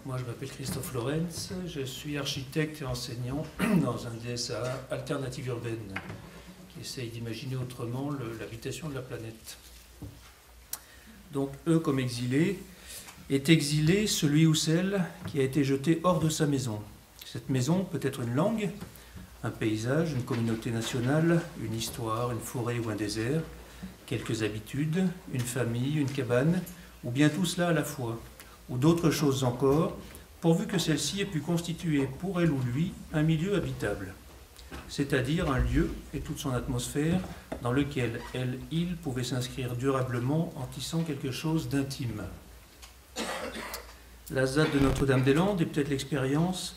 Moi, je m'appelle Christophe Lorenz, je suis architecte et enseignant dans un DSA Alternative Urbaine qui essaye d'imaginer autrement l'habitation de la planète. Donc, eux, comme exilés, est exilé celui ou celle qui a été jeté hors de sa maison. Cette maison peut être une langue, un paysage, une communauté nationale, une histoire, une forêt ou un désert, quelques habitudes, une famille, une cabane, ou bien tout cela à la fois, ou d'autres choses encore, pourvu que celle-ci ait pu constituer pour elle ou lui un milieu habitable, c'est-à-dire un lieu et toute son atmosphère dans lequel elle, il pouvait s'inscrire durablement en tissant quelque chose d'intime. La ZAD de Notre-Dame-des-Landes est peut-être l'expérience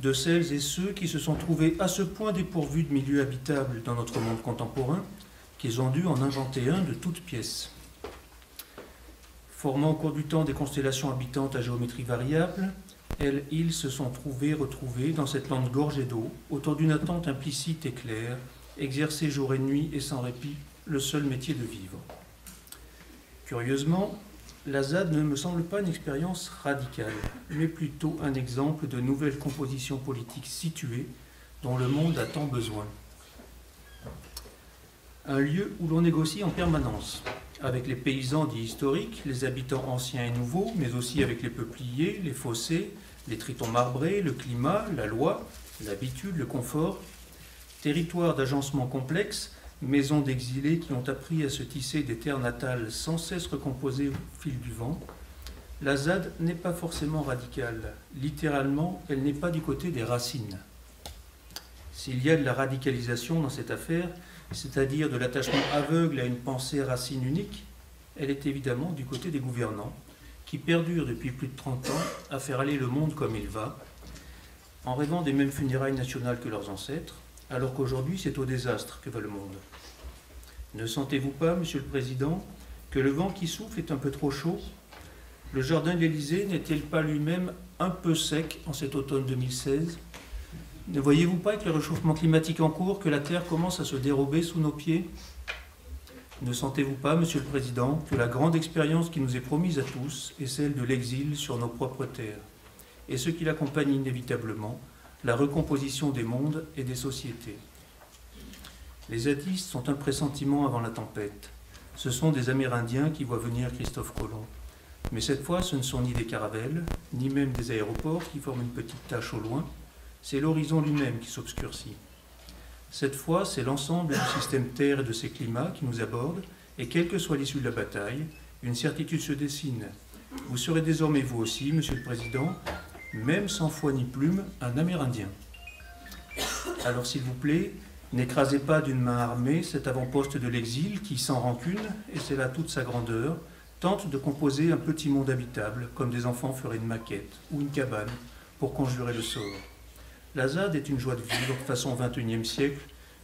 de celles et ceux qui se sont trouvés à ce point dépourvus de milieux habitables dans notre monde contemporain qu'ils ont dû en inventer un de toutes pièces. Formant au cours du temps des constellations habitantes à géométrie variable, elles, ils se sont retrouvés dans cette lande gorgée d'eau, autour d'une attente implicite et claire, exercer jour et nuit et sans répit le seul métier de vivre. Curieusement, la ZAD ne me semble pas une expérience radicale, mais plutôt un exemple de nouvelles compositions politiques situées dont le monde a tant besoin. Un lieu où l'on négocie en permanence, avec les paysans dits historiques, les habitants anciens et nouveaux, mais aussi avec les peupliers, les fossés, les tritons marbrés, le climat, la loi, l'habitude, le confort. Territoire d'agencement complexe, maisons d'exilés qui ont appris à se tisser des terres natales sans cesse recomposées au fil du vent. La ZAD n'est pas forcément radicale. Littéralement, elle n'est pas du côté des racines. S'il y a de la radicalisation dans cette affaire, c'est-à-dire de l'attachement aveugle à une pensée racine unique, elle est évidemment du côté des gouvernants, qui perdurent depuis plus de 30 ans à faire aller le monde comme il va, en rêvant des mêmes funérailles nationales que leurs ancêtres, alors qu'aujourd'hui c'est au désastre que va le monde. Ne sentez-vous pas, Monsieur le Président, que le vent qui souffle est un peu trop chaud? Le jardin de l'Élysée n'est-il pas lui-même un peu sec en cet automne 2016? Ne voyez-vous pas avec le réchauffement climatique en cours que la Terre commence à se dérober sous nos pieds? Ne sentez-vous pas, Monsieur le Président, que la grande expérience qui nous est promise à tous est celle de l'exil sur nos propres terres, et ce qui l'accompagne inévitablement, la recomposition des mondes et des sociétés? Les zadistes sont un pressentiment avant la tempête. Ce sont des Amérindiens qui voient venir Christophe Colomb. Mais cette fois, ce ne sont ni des caravelles, ni même des aéroports qui forment une petite tache au loin. C'est l'horizon lui-même qui s'obscurcit. Cette fois, c'est l'ensemble du système Terre et de ses climats qui nous aborde, et quelle que soit l'issue de la bataille, une certitude se dessine. Vous serez désormais vous aussi, Monsieur le Président, même sans foi ni plume, un Amérindien. Alors s'il vous plaît, n'écrasez pas d'une main armée cet avant-poste de l'exil qui, sans rancune, et c'est là toute sa grandeur, tente de composer un petit monde habitable, comme des enfants feraient une maquette ou une cabane, pour conjurer le sort. La ZAD est une joie de vivre, façon XXIe siècle,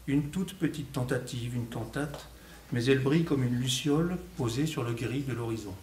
une toute petite tentative, une cantate, mais elle brille comme une luciole posée sur le gris de l'horizon.